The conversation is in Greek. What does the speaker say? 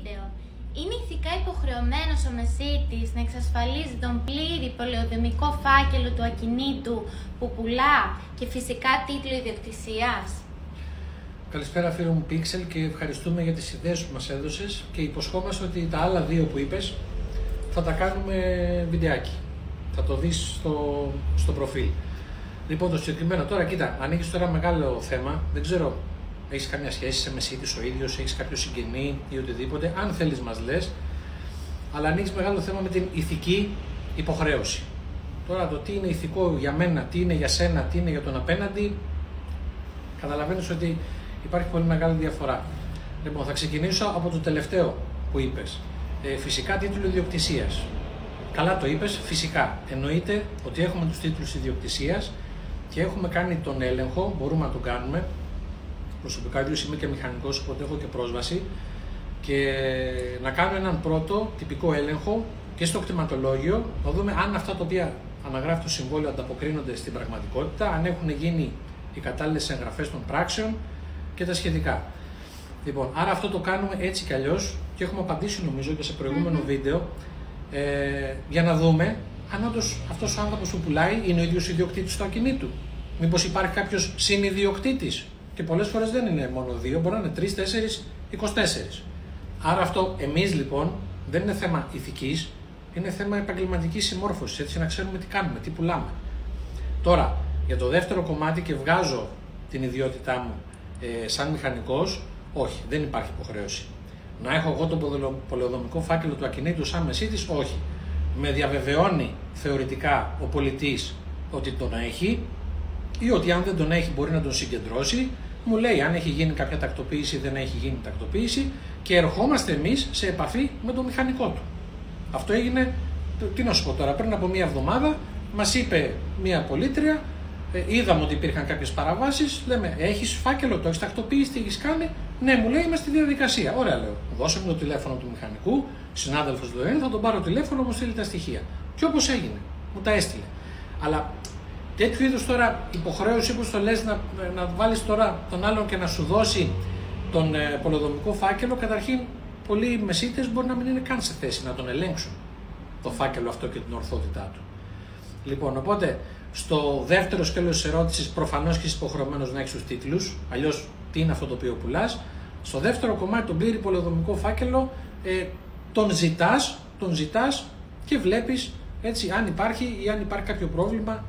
βίντεο. Είναι ηθικά υποχρεωμένος ο μεσίτης να εξασφαλίζει τον πλήρη πολεοδομικό φάκελο του ακινήτου που πουλά και φυσικά τίτλο ιδιοκτησίας? Καλησπέρα φίλο μου Pixel και ευχαριστούμε για τις ιδέες που μας έδωσες και υποσχόμαστε ότι τα άλλα δύο που είπες θα τα κάνουμε βιντεάκι. Θα το δεις στο προφίλ. Λοιπόν, το συγκεκριμένο τώρα, κοίτα, ανοίγεις τώρα μεγάλο θέμα, δεν ξέρω, έχεις καμία σχέση, είσαι μεσίτης ο ίδιος, έχεις κάποιο συγγενή ή οτιδήποτε, αν θέλεις μας λες, αλλά ανοίγεις μεγάλο θέμα με την ηθική υποχρέωση. Τώρα το τι είναι ηθικό για μένα, τι είναι για σένα, τι είναι για τον απέναντι, καταλαβαίνεις ότι υπάρχει πολύ μεγάλη διαφορά. Λοιπόν, θα ξεκινήσω από το τελευταίο που είπες. Φυσικά τίτλο ιδιοκτησίας. Καλά το είπες, φυσικά. Εννοείται ότι έχουμε τους τίτλους ιδιοκτησίας και έχουμε κάνει τον έλεγχο, μπορούμε να τον κάνουμε. Προσωπικά ίδιος είμαι και μηχανικός, οπότε έχω και πρόσβαση. Και να κάνω έναν πρώτο τυπικό έλεγχο και στο κτηματολόγιο, να δούμε αν αυτά τα οποία αναγράφει το συμβόλαιο ανταποκρίνονται στην πραγματικότητα, αν έχουν γίνει οι κατάλληλες εγγραφές των πράξεων και τα σχετικά. Λοιπόν, άρα αυτό το κάνουμε έτσι κι αλλιώς και έχουμε απαντήσει νομίζω και σε προηγούμενο βίντεο για να δούμε αν όντως αυτός ο άνθρωπος που πουλάει είναι ο ίδιος ιδιοκτήτης του ακινήτου. Μήπως υπάρχει κάποιος συνιδιοκτήτης και πολλές φορές δεν είναι μόνο δύο, μπορεί να είναι 3, 4, 24. Άρα αυτό εμείς λοιπόν δεν είναι θέμα ηθικής, είναι θέμα επαγγελματικής συμμόρφωσης, έτσι να ξέρουμε τι κάνουμε, τι πουλάμε. Τώρα, για το δεύτερο κομμάτι και βγάζω την ιδιότητά μου σαν μηχανικός, όχι, δεν υπάρχει υποχρέωση. Να έχω εγώ τον πολεοδομικό φάκελο του ακινήτου σαν μεσίτης, όχι. Με διαβεβαιώνει θεωρητικά ο πολιτής ότι τον έχει ή ότι αν δεν τον έχει μπορεί να τον συγκεντρώσει, μου λέει αν έχει γίνει κάποια τακτοποίηση ή δεν έχει γίνει τακτοποίηση και ερχόμαστε εμείς σε επαφή με τον μηχανικό του. Αυτό έγινε, τι να σου πω τώρα, πριν από μία εβδομάδα μας είπε μία πολίτρια, είδαμε ότι υπήρχαν κάποιες παραβάσεις, λέμε έχεις φάκελο, το έχεις τακτοποιήσει, τι έχεις κάνει? Ναι, μου λέει είμαι στη διαδικασία. Ωραία, λέω. Δώσε μου το τηλέφωνο του μηχανικού, συνάδελφος του ΕΕ, θα τον πάρω τηλέφωνο, μου στείλει τα στοιχεία. Και όπως έγινε, μου τα έστειλε. Αλλά τέτοιου είδους τώρα υποχρέωση, όπως το λες, να βάλεις τώρα τον άλλον και να σου δώσει τον πολεοδομικό φάκελο, καταρχήν πολλοί μεσίτες μπορεί να μην είναι καν σε θέση να τον ελέγξουν το φάκελο αυτό και την ορθότητά του. Λοιπόν, οπότε στο δεύτερο σκέλος της ερώτησης, προφανώς και είσαι υποχρεωμένος να έχεις τους τίτλους, αλλιώς τι είναι αυτό το οποίο πουλάς. Στο δεύτερο κομμάτι, τον πλήρη πολεοδομικό φάκελο, τον ζητάς και βλέπεις έτσι αν υπάρχει ή αν υπάρχει κάποιο πρόβλημα